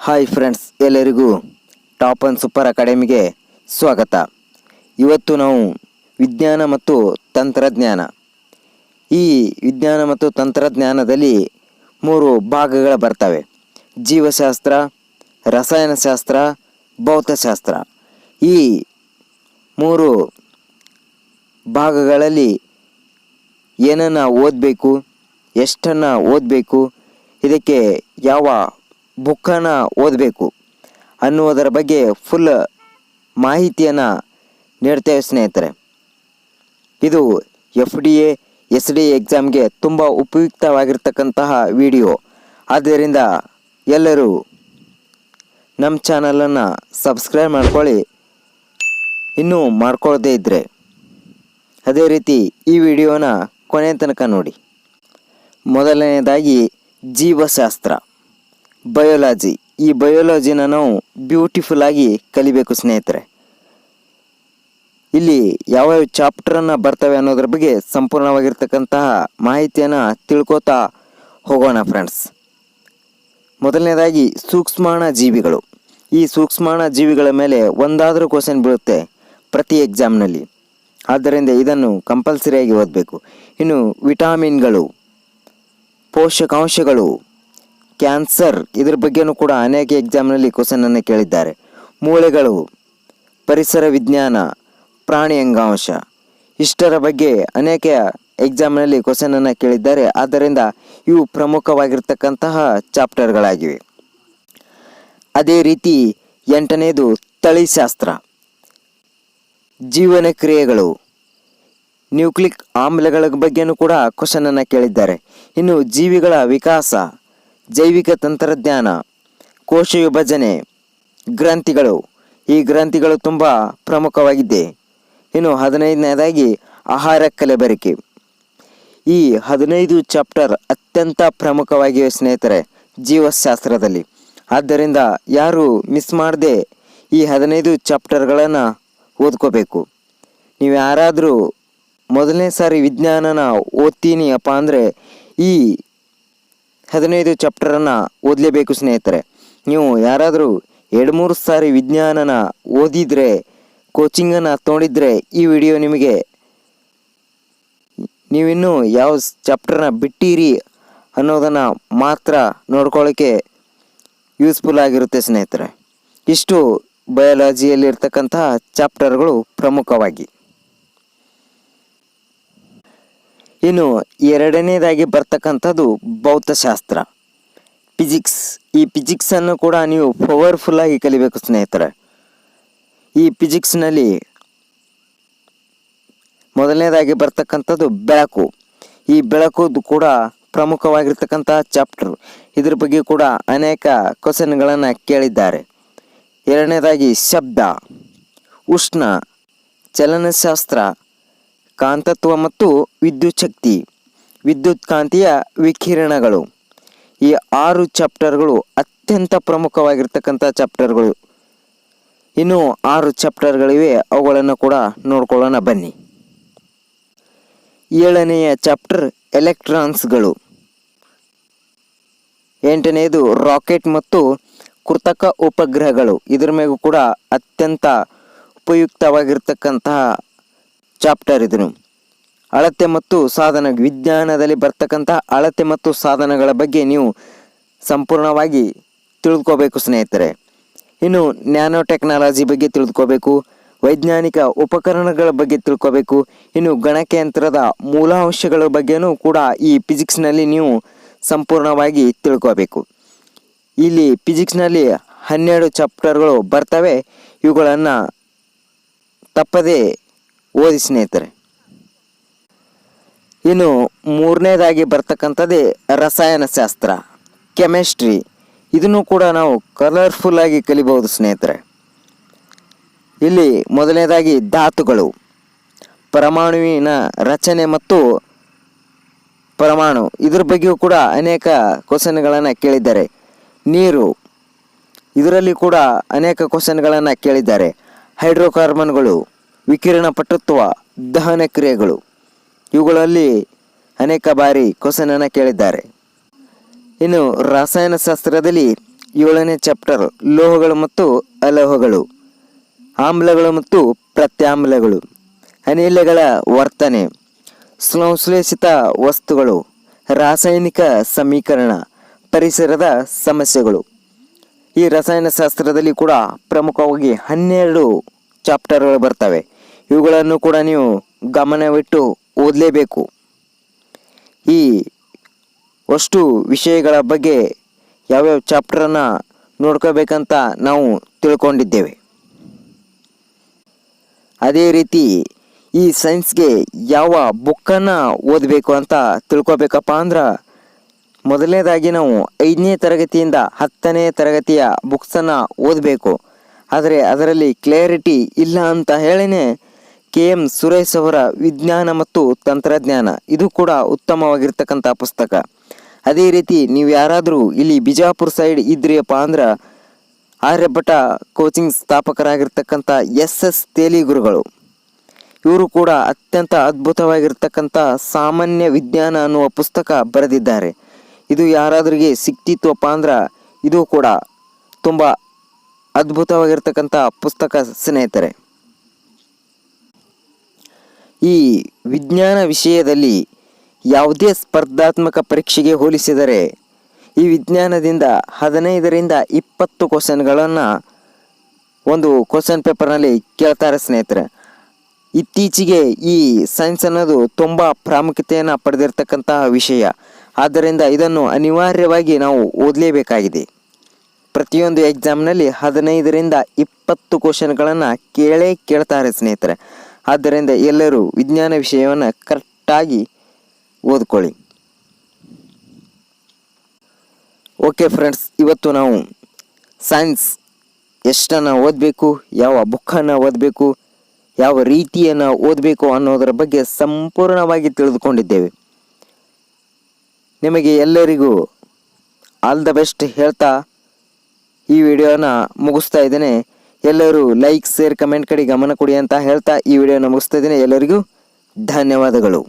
Hi friends, ಎಲ್ಲರಿಗೂ top on super ಅಕಾಡೆಮಿಗೆ ಸ್ವಾಗತ. ಇವತ್ತು ನಾವು ವಿಜ್ಞಾನ ಮತ್ತು ತಂತ್ರಜ್ಞಾನ, ಈ ವಿಜ್ಞಾನ ಮತ್ತು ತಂತ್ರಜ್ಞಾನದಲ್ಲಿ 3 ಭಾಗಗಳು ಬರ್ತವೆ: ಜೀವಶಾಸ್ತ್ರ, ರಸಾಯನಶಾಸ್ತ್ರ, ಭೌತಶಾಸ್ತ್ರ. ಈ 3 ಭಾಗಗಳಲ್ಲಿ ಏನನ್ನು ಓದಬೇಕು, ಎಷ್ಟನ್ನು ಓದಬೇಕು, ಇದಕ್ಕೆ ಯಾವ ಬುಕ್ಕನ್ನು ಓದಬೇಕು ಅನ್ನುವುದರ ಬಗ್ಗೆ ಫುಲ್ ಮಾಹಿತಿಯನ್ನು ನೀಡ್ತೇವೆ ಸ್ನೇಹಿತರೆ. ಇದು FDA SDA ಎಕ್ಸಾಮ್ಗೆ ತುಂಬ ಉಪಯುಕ್ತವಾಗಿರ್ತಕ್ಕಂತಹ ವಿಡಿಯೋ. ಆದ್ದರಿಂದ ಎಲ್ಲರೂ ನಮ್ಮ ಚಾನಲನ್ನು ಸಬ್ಸ್ಕ್ರೈಬ್ ಮಾಡ್ಕೊಳ್ಳಿ, ಇನ್ನೂ ಮಾಡ್ಕೊಳ್ಳದೇ ಇದ್ದರೆ. ಅದೇ ರೀತಿ ಈ ವಿಡಿಯೋನ ಕೊನೆ ತನಕ ನೋಡಿ. ಮೊದಲನೆಯದಾಗಿ ಜೀವಶಾಸ್ತ್ರ, ಬಯೋಲಾಜಿ. ಈ ಬಯೋಲಾಜಿನ ನಾವು ಬ್ಯೂಟಿಫುಲ್ ಆಗಿ ಕಲಿಬೇಕು ಸ್ನೇಹಿತರೆ. ಇಲ್ಲಿ ಯಾವ ಚಾಪ್ಟರನ್ನು ಬರ್ತವೆ ಅನ್ನೋದ್ರ ಬಗ್ಗೆ ಸಂಪೂರ್ಣವಾಗಿರ್ತಕ್ಕಂತಹ ಮಾಹಿತಿಯನ್ನು ತಿಳ್ಕೊತಾ ಹೋಗೋಣ ಫ್ರೆಂಡ್ಸ್. ಮೊದಲನೇದಾಗಿ ಸೂಕ್ಷ್ಮಾಣು ಜೀವಿಗಳು. ಈ ಸೂಕ್ಷ್ಮಾಣು ಜೀವಿಗಳ ಮೇಲೆ ಒಂದಾದರೂ ಕ್ವಶನ್ ಬೀಳುತ್ತೆ ಪ್ರತಿ ಎಕ್ಸಾಮ್ನಲ್ಲಿ. ಆದ್ದರಿಂದ ಇದನ್ನು ಕಂಪಲ್ಸರಿಯಾಗಿ ಓದಬೇಕು. ಇನ್ನು ವಿಟಾಮಿನ್ಗಳು, ಪೋಷಕಾಂಶಗಳು, ಕ್ಯಾನ್ಸರ್, ಇದ್ರ ಬಗ್ಗೆನೂ ಕೂಡ ಅನೇಕ ಎಕ್ಸಾಮ್ನಲ್ಲಿ ಕ್ವಶನನ್ನು ಕೇಳಿದ್ದಾರೆ. ಮೂಳೆಗಳು, ಪರಿಸರ ವಿಜ್ಞಾನ, ಪ್ರಾಣಿ ಅಂಗಾಂಶ, ಇಷ್ಟರ ಬಗ್ಗೆ ಅನೇಕ ಎಕ್ಸಾಮ್ನಲ್ಲಿ ಕ್ವಶನನ್ನು ಕೇಳಿದ್ದಾರೆ. ಆದ್ದರಿಂದ ಇವು ಪ್ರಮುಖವಾಗಿರ್ತಕ್ಕಂತಹ ಚಾಪ್ಟರ್ಗಳಾಗಿವೆ. ಅದೇ ರೀತಿ 8ನೇದು ತಳಿಶಾಸ್ತ್ರ, ಜೀವನ ಕ್ರಿಯೆಗಳು, ನ್ಯೂಕ್ಲಿಕ್ ಆಮ್ಲಗಳ ಬಗ್ಗೆನೂ ಕೂಡ ಕ್ವಶನನ್ನು ಕೇಳಿದ್ದಾರೆ. ಇನ್ನು ಜೀವಿಗಳ ವಿಕಾಸ, ಜೈವಿಕ ತಂತ್ರಜ್ಞಾನ, ಕೋಶ ವಿಭಜನೆ, ಗ್ರಂಥಿಗಳು. ಈ ಗ್ರಂಥಿಗಳು ತುಂಬ ಪ್ರಮುಖವಾಗಿದೆ. ಇನ್ನು 15ನೇದಾಗಿ ಆಹಾರ ಕಲಬೆರಕೆ. ಈ 15 ಚಾಪ್ಟರ್ ಅತ್ಯಂತ ಪ್ರಮುಖವಾಗಿವೆ ಸ್ನೇಹಿತರೆ ಜೀವಶಾಸ್ತ್ರದಲ್ಲಿ. ಆದ್ದರಿಂದ ಯಾರು ಮಿಸ್ ಮಾಡದೆ ಈ 15 ಚಾಪ್ಟರ್ಗಳನ್ನು ಓದ್ಕೋಬೇಕು. ನೀವು ಯಾರಾದರೂ ಮೊದಲನೇ ಸಾರಿ ವಿಜ್ಞಾನನ ಓದ್ತೀನಿ ಅಪ್ಪ ಅಂದರೆ ಈ 15 ಚಾಪ್ಟರನ್ನು ಓದಲೇಬೇಕು ಸ್ನೇಹಿತರೆ. ನೀವು ಯಾರಾದರೂ 2-3 ಸಾರಿ ವಿಜ್ಞಾನನ ಓದಿದರೆ, ಕೋಚಿಂಗನ್ನು ತೊಗೊಂಡಿದ್ರೆ ಈ ವಿಡಿಯೋ ನಿಮಗೆ, ನೀವಿನ್ನೂ ಯಾವ ಚಾಪ್ಟರ್ನ ಬಿಟ್ಟಿರಿ ಅನ್ನೋದನ್ನು ಮಾತ್ರ ನೋಡ್ಕೊಳ್ಳೋಕ್ಕೆ ಯೂಸ್ಫುಲ್ ಆಗಿರುತ್ತೆ ಸ್ನೇಹಿತರೆ. ಇಷ್ಟು ಬಯಾಲಜಿಯಲ್ಲಿ ಇರ್ತಕ್ಕಂತಹ ಚಾಪ್ಟರ್ಗಳು ಪ್ರಮುಖವಾಗಿ. ಇನ್ನು 2ನೇದಾಗಿ ಬರ್ತಕ್ಕಂಥದ್ದು ಭೌತಶಾಸ್ತ್ರ, ಫಿಸಿಕ್ಸ್. ಈ ಫಿಸಿಕ್ಸನ್ನು ಕೂಡ ನೀವು ಪವರ್ಫುಲ್ಲಾಗಿ ಕಲಿಬೇಕು ಸ್ನೇಹಿತರೆ. ಈ ಫಿಸಿಕ್ಸ್ನಲ್ಲಿ ಮೊದಲನೇದಾಗಿ ಬರ್ತಕ್ಕಂಥದ್ದು ಬೆಳಕು. ಈ ಬೆಳಕು ಕೂಡ ಪ್ರಮುಖವಾಗಿರ್ತಕ್ಕಂತಹ ಚಾಪ್ಟರ್. ಇದ್ರ ಬಗ್ಗೆ ಕೂಡ ಅನೇಕ ಕ್ವಶನ್ಗಳನ್ನು ಕೇಳಿದ್ದಾರೆ. 2ನೇದಾಗಿ ಶಬ್ದ, ಉಷ್ಣ, ಚಲನಶಾಸ್ತ್ರ, ಕಾಂತತ್ವ ಮತ್ತು ವಿದ್ಯುತ್ ಶಕ್ತಿ, ವಿದ್ಯುತ್ ಕಾಂತೀಯ ವಿಕಿರಣಗಳು. ಈ 6 ಚಾಪ್ಟರ್ಗಳು ಅತ್ಯಂತ ಪ್ರಮುಖವಾಗಿರ್ತಕ್ಕಂಥ ಚಾಪ್ಟರ್ಗಳು. ಇನ್ನೂ 6 ಚಾಪ್ಟರ್ಗಳಿವೆ, ಅವುಗಳನ್ನು ಕೂಡ ನೋಡ್ಕೊಳ್ಳೋಣ ಬನ್ನಿ. 7ನೆಯ ಚಾಪ್ಟರ್ ಎಲೆಕ್ಟ್ರಾನ್ಸ್ಗಳು. 8ನೇದು ರಾಕೆಟ್ ಮತ್ತು ಕೃತಕ ಉಪಗ್ರಹಗಳು. ಇದರ ಮೇಗೂ ಕೂಡ ಅತ್ಯಂತ ಉಪಯುಕ್ತವಾಗಿರ್ತಕ್ಕಂತಹ ಚಾಪ್ಟರ್ ಇದನ್ನು. ಅಳತೆ ಮತ್ತು ಸಾಧನ, ವಿಜ್ಞಾನದಲ್ಲಿ ಬರ್ತಕ್ಕಂತಹ ಅಳತೆ ಮತ್ತು ಸಾಧನಗಳ ಬಗ್ಗೆ ನೀವು ಸಂಪೂರ್ಣವಾಗಿ ತಿಳಿದುಕೋಬೇಕು ಸ್ನೇಹಿತರೆ. ಇನ್ನು ನ್ಯಾನೋ ಟೆಕ್ನಾಲಜಿ ಬಗ್ಗೆ ತಿಳಿದುಕೋಬೇಕು, ವೈಜ್ಞಾನಿಕ ಉಪಕರಣಗಳ ಬಗ್ಗೆ ತಿಳ್ಕೋಬೇಕು. ಇನ್ನು ಗಣಕಯಂತ್ರದ ಮೂಲಾಂಶಗಳ ಬಗ್ಗೆನೂ ಕೂಡ ಈ ಫಿಸಿಕ್ಸ್ನಲ್ಲಿ ನೀವು ಸಂಪೂರ್ಣವಾಗಿ ತಿಳ್ಕೋಬೇಕು. ಇಲ್ಲಿ ಫಿಸಿಕ್ಸ್ನಲ್ಲಿ 12 ಚಾಪ್ಟರ್ಗಳು ಬರ್ತವೆ. ಇವುಗಳನ್ನು ತಪ್ಪದೇ ಓದಿ ಸ್ನೇಹಿತರೆ. ಇನ್ನು 3ನೇದಾಗಿ ಬರ್ತಕ್ಕಂಥದ್ದೇ ರಸಾಯನಶಾಸ್ತ್ರ, ಕೆಮಿಸ್ಟ್ರಿ. ಇದನ್ನು ಕೂಡ ನಾವು ಕಲರ್ಫುಲ್ಲಾಗಿ ಕಲಿಬಹುದು ಸ್ನೇಹಿತರೆ. ಇಲ್ಲಿ ಮೊದಲನೇದಾಗಿ ಧಾತುಗಳು, ಪರಮಾಣುವಿನ ರಚನೆ ಮತ್ತು ಪರಮಾಣು, ಇದ್ರ ಬಗ್ಗೆಯೂ ಕೂಡ ಅನೇಕ ಕ್ವಶನ್ಗಳನ್ನು ಕೇಳಿದ್ದಾರೆ. ನೀರು, ಇದರಲ್ಲಿ ಕೂಡ ಅನೇಕ ಕ್ವಶನ್ಗಳನ್ನು ಕೇಳಿದ್ದಾರೆ. ಹೈಡ್ರೋಕಾರ್ಬನ್ಗಳು, ವಿಕಿರಣ ಪಟುತ್ವ, ದಹನ ಕ್ರಿಯೆಗಳು, ಇವುಗಳಲ್ಲಿ ಅನೇಕ ಬಾರಿ ಕ್ವಶನನ್ನು ಕೇಳಿದ್ದಾರೆ. ಇನ್ನು ರಸಾಯನಶಾಸ್ತ್ರದಲ್ಲಿ 7ನೇ ಚಾಪ್ಟರ್ ಲೋಹಗಳು ಮತ್ತು ಅಲೋಹಗಳು, ಆಮ್ಲಗಳು ಮತ್ತು ಪ್ರತ್ಯಾಮ್ಲಗಳು, ಅನಿಲಗಳ ವರ್ತನೆ, ಸಂಶ್ಲೇಷಿತ ವಸ್ತುಗಳು, ರಾಸಾಯನಿಕ ಸಮೀಕರಣ, ಪರಿಸರದ ಸಮಸ್ಯೆಗಳು. ಈ ರಸಾಯನಶಾಸ್ತ್ರದಲ್ಲಿ ಕೂಡ ಪ್ರಮುಖವಾಗಿ 12 ಚಾಪ್ಟರ್ಗಳು ಬರ್ತವೆ. ಇವುಗಳನ್ನು ಕೂಡ ನೀವು ಗಮನವಿಟ್ಟು ಓದಲೇಬೇಕು. ಈ ಅಷ್ಟು ವಿಷಯಗಳ ಬಗ್ಗೆ ಯಾವ್ಯಾವ ಚಾಪ್ಟರನ್ನು ನೋಡ್ಕೋಬೇಕಂತ ನಾವು ತಿಳ್ಕೊಂಡಿದ್ದೇವೆ. ಅದೇ ರೀತಿ ಈ ಸೈನ್ಸ್ಗೆ ಯಾವ ಬುಕ್ಕನ್ನು ಓದಬೇಕು ಅಂತ ತಿಳ್ಕೊಬೇಕಪ್ಪ ಅಂದ್ರೆ ಮೊದಲನೇದಾಗಿ ನಾವು 5ನೇ ತರಗತಿಯಿಂದ 10ನೇ ತರಗತಿಯ ಬುಕ್ಸನ್ನು ಓದಬೇಕು. ಆದರೆ ಅದರಲ್ಲಿ ಕ್ಲಿಯರಿಟಿ ಇಲ್ಲ ಅಂತ ಹೇಳಿನೇ KM ಸುರೇಶ್ ಅವರ ವಿಜ್ಞಾನ ಮತ್ತು ತಂತ್ರಜ್ಞಾನ ಇದು ಕೂಡ ಉತ್ತಮವಾಗಿರ್ತಕ್ಕಂಥ ಪುಸ್ತಕ. ಅದೇ ರೀತಿ ನೀವು ಯಾರಾದರೂ ಇಲ್ಲಿ ಬಿಜಾಪುರ ಸೈಡ್ ಇದ್ರಿಯಪ್ಪ ಅಂದ್ರೆ ಆರ್ಯಭಟ ಕೋಚಿಂಗ್ ಸ್ಥಾಪಕರಾಗಿರ್ತಕ್ಕಂಥ SS ತೇಲಿ ಗುರುಗಳು, ಇವರು ಕೂಡ ಅತ್ಯಂತ ಅದ್ಭುತವಾಗಿರ್ತಕ್ಕಂಥ ಸಾಮಾನ್ಯ ವಿಜ್ಞಾನ ಅನ್ನುವ ಪುಸ್ತಕ ಬರೆದಿದ್ದಾರೆ. ಇದು ಯಾರಾದ್ರಿಗೆ ಸಿಕ್ತಿತ್ತಪ್ಪ ಅಂದ್ರೆ ಇದು ಕೂಡ ತುಂಬ ಅದ್ಭುತವಾಗಿರ್ತಕ್ಕಂಥ ಪುಸ್ತಕ ಸ್ನೇಹಿತರೆ. ಈ ವಿಜ್ಞಾನ ವಿಷಯದಲ್ಲಿ ಯಾವುದೇ ಸ್ಪರ್ಧಾತ್ಮಕ ಪರೀಕ್ಷೆಗೆ ಹೋಲಿಸಿದರೆ ಈ ವಿಜ್ಞಾನದಿಂದ 15ರಿಂದ 20 ಕ್ವಶನ್ಗಳನ್ನು ಒಂದು ಕ್ವಶನ್ ಪೇಪರ್ನಲ್ಲಿ ಕೇಳ್ತಾರೆ ಸ್ನೇಹಿತರೆ. ಇತ್ತೀಚೆಗೆ ಈ ಸೈನ್ಸ್ ಅನ್ನೋದು ತುಂಬ ಪ್ರಾಮುಖ್ಯತೆಯನ್ನು ಪಡೆದಿರ್ತಕ್ಕಂತಹ ವಿಷಯ. ಆದ್ದರಿಂದ ಇದನ್ನು ಅನಿವಾರ್ಯವಾಗಿ ನಾವು ಓದಲೇಬೇಕಾಗಿದೆ. ಪ್ರತಿಯೊಂದು ಎಕ್ಸಾಮ್ನಲ್ಲಿ 15ರಿಂದ 20 ಕ್ವಶನ್ಗಳನ್ನು ಕೇಳ್ತಾರೆ ಸ್ನೇಹಿತರೆ. ಆದ್ದರಿಂದ ಎಲ್ಲರೂ ವಿಜ್ಞಾನ ವಿಷಯವನ್ನು ಕರೆಕ್ಟಾಗಿ ಓದ್ಕೊಳ್ಳಿ. ಓಕೆ ಫ್ರೆಂಡ್ಸ್, ಇವತ್ತು ನಾವು ಸೈನ್ಸ್ ಎಷ್ಟನ್ನು ಓದಬೇಕು, ಯಾವ ಬುಕ್ಕನ್ನು ಓದಬೇಕು, ಯಾವ ರೀತಿಯನ್ನು ಓದಬೇಕು ಅನ್ನೋದರ ಬಗ್ಗೆ ಸಂಪೂರ್ಣವಾಗಿ ತಿಳಿದುಕೊಂಡಿದ್ದೇವೆ. ನಿಮಗೆ ಎಲ್ಲರಿಗೂ ಆಲ್ ದ ಬೆಸ್ಟ್ ಹೇಳ್ತಾ ಈ ವಿಡಿಯೋನ ಮುಗಿಸ್ತಾ ಇದ್ದೇನೆ. ಎಲ್ಲರೂ ಲೈಕ್, ಶೇರ್, ಕಮೆಂಟ್ ಕಡೆ ಗಮನ ಕೊಡಿ ಅಂತ ಹೇಳ್ತಾ ಈ ವಿಡಿಯೋನ ಮುಗಿಸ್ತಾ ಇದ್ದೇನೆ. ಎಲ್ಲರಿಗೂ ಧನ್ಯವಾದಗಳು.